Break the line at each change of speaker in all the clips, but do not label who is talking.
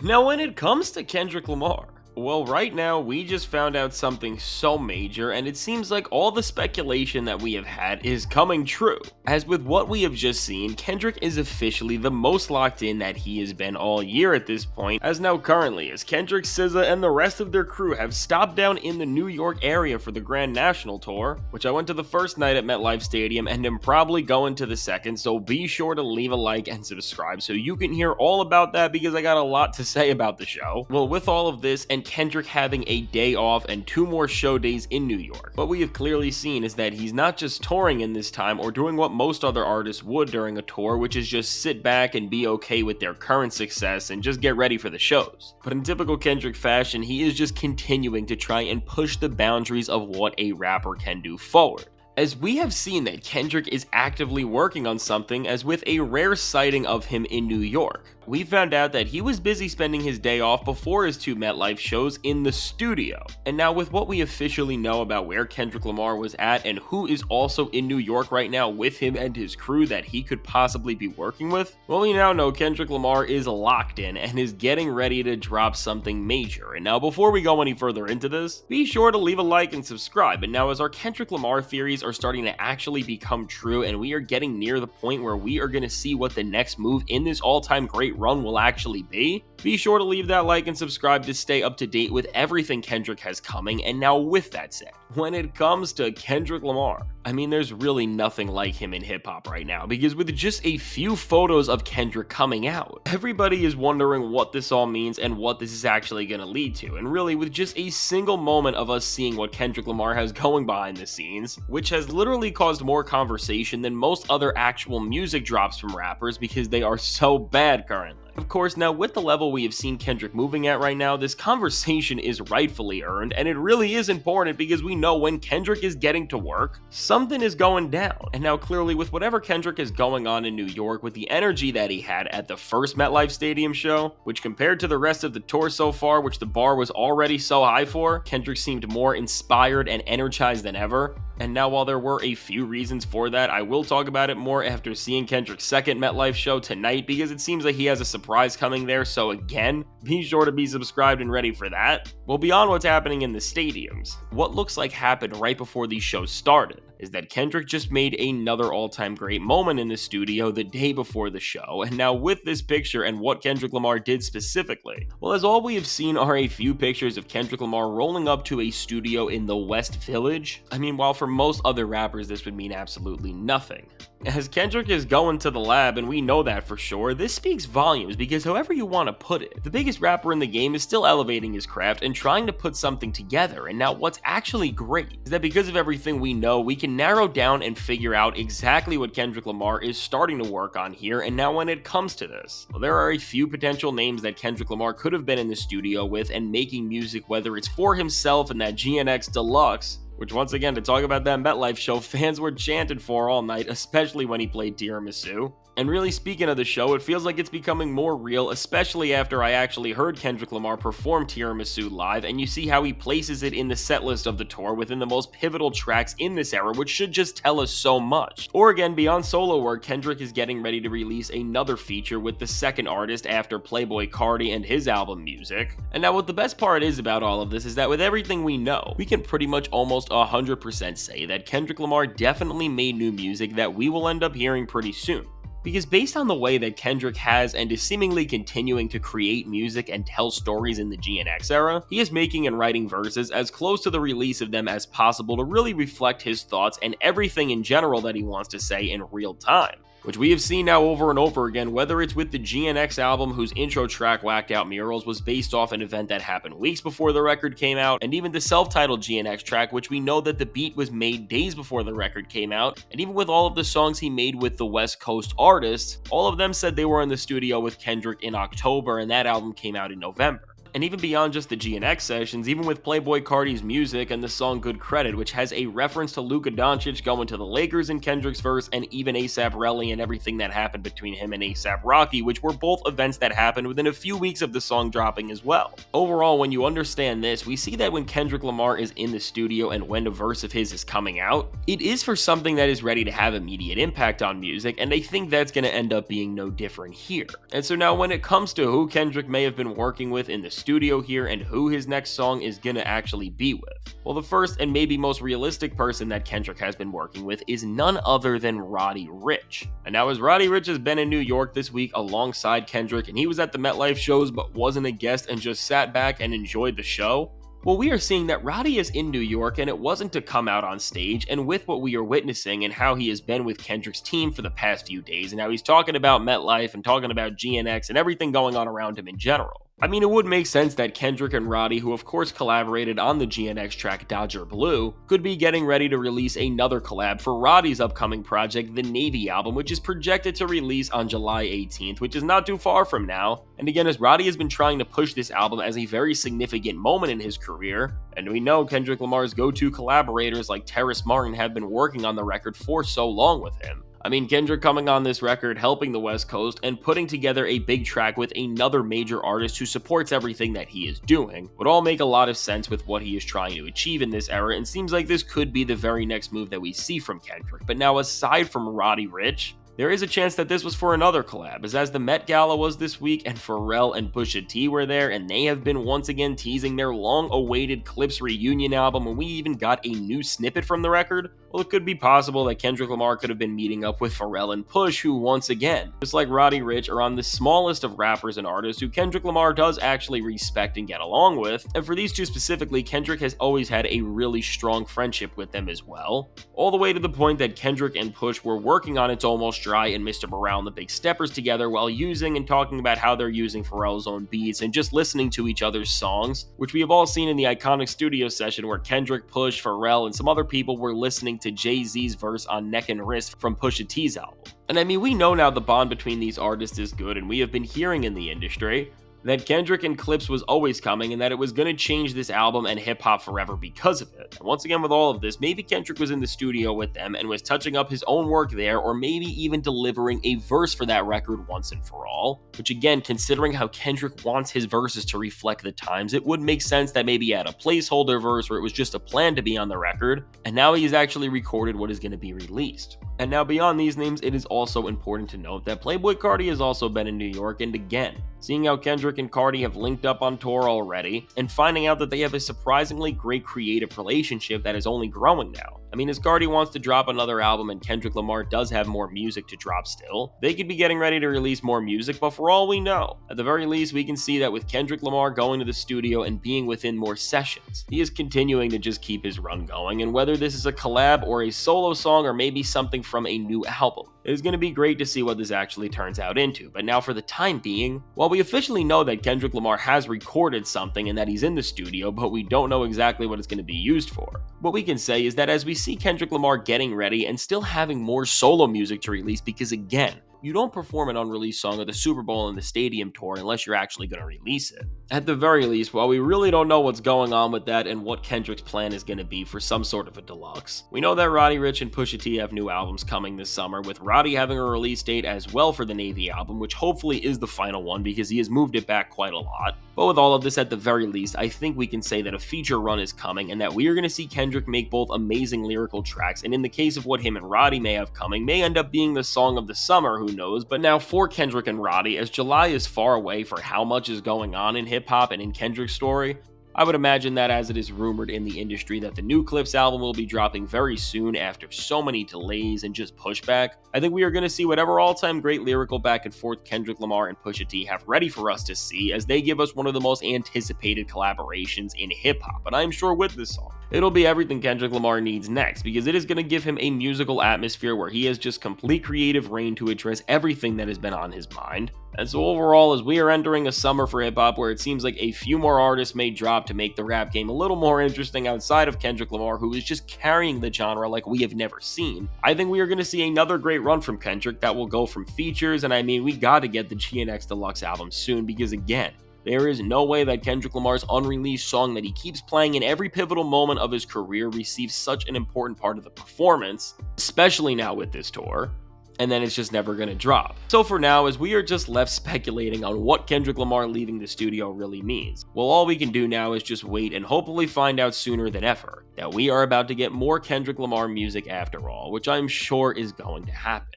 Now, when it comes to Kendrick Lamar, well, right now we just found out something so major, and it seems like all the speculation that we have had is coming true. As with what we have just seen, Kendrick is officially the most locked in that he has been all year at this point, as now currently, as Kendrick, SZA, and the rest of their crew have stopped down in the New York area for the Grand National Tour, which I went to the first night at MetLife Stadium and am probably going to the second, so be sure to leave a like and subscribe so you can hear all about that because I got a lot to say about the show. Well, with all of this and Kendrick having a day off and 2 more show days in New York, what we have clearly seen is that he's not just touring in this time or doing what most other artists would during a tour, which is just sit back and be okay with their current success and just get ready for the shows. But in typical Kendrick fashion, he is just continuing to try and push the boundaries of what a rapper can do forward. As we have seen that Kendrick is actively working on something, as with a rare sighting of him in New York. We found out that he was busy spending his day off before his 2 MetLife shows in the studio. And now with what we officially know about where Kendrick Lamar was at and who is also in New York right now with him and his crew that he could possibly be working with, well, we now know Kendrick Lamar is locked in and is getting ready to drop something major. And now before we go any further into this, be sure to leave a like and subscribe. And now as our Kendrick Lamar theories are starting to actually become true and we are getting near the point where we are going to see what the next move in this all-time great run will actually be sure to leave that like and subscribe to stay up to date with everything Kendrick has coming. And now with that said, when it comes to Kendrick Lamar, I mean, there's really nothing like him in hip-hop right now, because with just a few photos of Kendrick coming out, everybody is wondering what this all means and what this is actually going to lead to. And really, with just a single moment of us seeing what Kendrick Lamar has going behind the scenes, which has literally caused more conversation than most other actual music drops from rappers because they are so bad currently. Of course, now with the level we have seen Kendrick moving at right now, this conversation is rightfully earned, and it really is important because we know when Kendrick is getting to work, something is going down. And now clearly with whatever Kendrick is going on in New York, with the energy that he had at the first MetLife Stadium show, which compared to the rest of the tour so far, which the bar was already so high for, Kendrick seemed more inspired and energized than ever. And now while there were a few reasons for that, I will talk about it more after seeing Kendrick's second MetLife show tonight because it seems like he has a surprise coming there, so again, be sure to be subscribed and ready for that. Well, beyond what's happening in the stadiums, what looks like happened right before these shows started is that Kendrick just made another all-time great moment in the studio the day before the show, and now with this picture and what Kendrick Lamar did specifically, well, as all we have seen are a few pictures of Kendrick Lamar rolling up to a studio in the West Village. I mean, while for most other rappers this would mean absolutely nothing, as Kendrick is going to the lab, and we know that for sure, this speaks volumes because however you want to put it, the biggest rapper in the game is still elevating his craft and trying to put something together. And now what's actually great is that because of everything we know, we can narrow down and figure out exactly what Kendrick Lamar is starting to work on here. And now when it comes to this, well, there are a few potential names that Kendrick Lamar could have been in the studio with and making music, whether it's for himself and that GNX Deluxe, which once again, to talk about that MetLife show, fans were chanted for all night, especially when he played Tiramisu. And really speaking of the show, it feels like it's becoming more real, especially after I actually heard Kendrick Lamar perform Tiramisu live, and you see how he places it in the setlist of the tour within the most pivotal tracks in this era, which should just tell us so much. Or again, beyond solo work, Kendrick is getting ready to release another feature with the second artist after Playboi Carti and his album Music. And now what the best part is about all of this is that with everything we know, we can pretty much almost 100% say that Kendrick Lamar definitely made new music that we will end up hearing pretty soon. Because based on the way that Kendrick has and is seemingly continuing to create music and tell stories in the GNX era, he is making and writing verses as close to the release of them as possible to really reflect his thoughts and everything in general that he wants to say in real time. Which we have seen now over and over again, whether it's with the GNX album whose intro track Whacked Out Murals was based off an event that happened weeks before the record came out, and even the self-titled GNX track, which we know that the beat was made days before the record came out, and even with all of the songs he made with the West Coast artists, all of them said they were in the studio with Kendrick in October and that album came out in November. And even beyond just the GNX sessions, even with Playboi Carti's music and the song Good Credit, which has a reference to Luka Doncic going to the Lakers in Kendrick's verse, and even A$AP Rocky and everything that happened between him and A$AP Rocky, which were both events that happened within a few weeks of the song dropping as well. Overall, when you understand this, we see that when Kendrick Lamar is in the studio and when a verse of his is coming out, it is for something that is ready to have immediate impact on music, and I think that's going to end up being no different here. And so now when it comes to who Kendrick may have been working with in the studio here and who his next song is going to actually be with, well, the first and maybe most realistic person that Kendrick has been working with is none other than Roddy Ricch. And now, as Roddy Ricch has been in New York this week alongside Kendrick, and he was at the MetLife shows but wasn't a guest and just sat back and enjoyed the show, well, we are seeing that Roddy is in New York, and it wasn't to come out on stage, and with what we are witnessing and how he has been with Kendrick's team for the past few days, and how he's talking about MetLife and talking about GNX and everything going on around him in general. I mean, it would make sense that Kendrick and Roddy, who of course collaborated on the GNX track Dodger Blue, could be getting ready to release another collab for Roddy's upcoming project, the Navy album, which is projected to release on July 18th, which is not too far from now. And again, as Roddy has been trying to push this album as a very significant moment in his career, and we know Kendrick Lamar's go-to collaborators like Terrace Martin have been working on the record for so long with him. I mean, Kendrick coming on this record, helping the West Coast, and putting together a big track with another major artist who supports everything that he is doing would all make a lot of sense with what he is trying to achieve in this era, and seems like this could be the very next move that we see from Kendrick. But now, aside from Roddy Ricch, there is a chance that this was for another collab, as the Met Gala was this week and Pharrell and Pusha T were there, and they have been once again teasing their long-awaited Clipse reunion album, and we even got a new snippet from the record. Well, it could be possible that Kendrick Lamar could have been meeting up with Pharrell and Push, who once again, just like Roddy Ricch, are on the smallest of rappers and artists who Kendrick Lamar does actually respect and get along with, and for these two specifically, Kendrick has always had a really strong friendship with them as well, all the way to the point that Kendrick and Push were working on It's Almost Dry and Mr. Morale and the Big Steppers together while using and talking about how they're using Pharrell's own beats and just listening to each other's songs, which we have all seen in the iconic studio session where Kendrick, Push, Pharrell, and some other people were listening to Jay-Z's verse on Neck and Wrist from Pusha T's album. And I mean, we know now the bond between these artists is good, and we have been hearing in the industry that Kendrick and Clipse was always coming, and that it was going to change this album and hip-hop forever because of it. And once again, with all of this, maybe Kendrick was in the studio with them and was touching up his own work there, or maybe even delivering a verse for that record once and for all, which again, considering how Kendrick wants his verses to reflect the times, it would make sense that maybe he had a placeholder verse or it was just a plan to be on the record, and now he's actually recorded what is going to be released. And now beyond these names, it is also important to note that Playboi Carti has also been in New York, and again, seeing how Kendrick and Carti have linked up on tour already, and finding out that they have a surprisingly great creative relationship that is only growing now. I mean, as Carti wants to drop another album and Kendrick Lamar does have more music to drop still, they could be getting ready to release more music, but for all we know, at the very least, we can see that with Kendrick Lamar going to the studio and being within more sessions, he is continuing to just keep his run going, and whether this is a collab or a solo song or maybe something from a new album, it is going to be great to see what this actually turns out into. But now for the time being, while we officially know that Kendrick Lamar has recorded something and that he's in the studio, but we don't know exactly what it's going to be used for, what we can say is that as we see Kendrick Lamar getting ready and still having more solo music to release, because again, you don't perform an unreleased song at the Super Bowl and the stadium tour unless you're actually going to release it. At the very least, while we really don't know what's going on with that and what Kendrick's plan is going to be for some sort of a deluxe, we know that Roddy Ricch and Pusha T have new albums coming this summer, with Roddy having a release date as well for the Navy album, which hopefully is the final one because he has moved it back quite a lot. But with all of this, at the very least, I think we can say that a feature run is coming and that we are going to see Kendrick make both amazing lyrical tracks, and in the case of what him and Roddy may have coming, may end up being the song of the summer, who knows. But now for Kendrick and Roddy, as July is far away for how much is going on in hip-hop and in Kendrick's story, I would imagine that as it is rumored in the industry that the new Clipse album will be dropping very soon after so many delays and just pushback, I think we are going to see whatever all-time great lyrical back and forth Kendrick Lamar and Pusha T have ready for us to see, as they give us one of the most anticipated collaborations in hip-hop. And I'm sure with this song, it'll be everything Kendrick Lamar needs next, because it is going to give him a musical atmosphere where he has just complete creative reign to address everything that has been on his mind. And so overall, as we are entering a summer for hip-hop where it seems like a few more artists may drop to make the rap game a little more interesting outside of Kendrick Lamar, who is just carrying the genre like we have never seen, I think we are going to see another great run from Kendrick that will go from features, and I mean, we got to get the GNX Deluxe album soon, because again, There is no way that Kendrick Lamar's unreleased song that he keeps playing in every pivotal moment of his career receives such an important part of the performance, especially now with this tour, and then it's just never going to drop. So for now, as we are just left speculating on what Kendrick Lamar leaving the studio really means, well, all we can do now is just wait and hopefully find out sooner than ever that we are about to get more Kendrick Lamar music after all, which I'm sure is going to happen.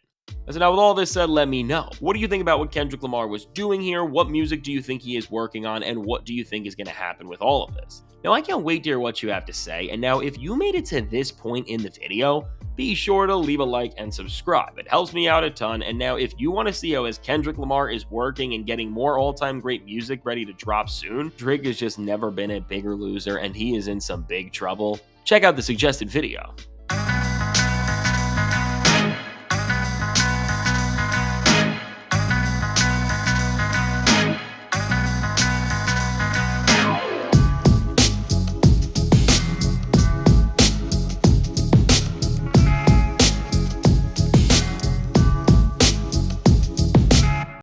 So now with all this said, let me know. What do you think about what Kendrick Lamar was doing here? What music do you think he is working on? And what do you think is going to happen with all of this? Now, I can't wait to hear what you have to say. And now, if you made it to this point in the video, be sure to leave a like and subscribe. It helps me out a ton. And now, if you want to see how Kendrick Lamar is working and getting more all-time great music ready to drop soon, Drake has just never been a bigger loser and he is in some big trouble. Check out the suggested video.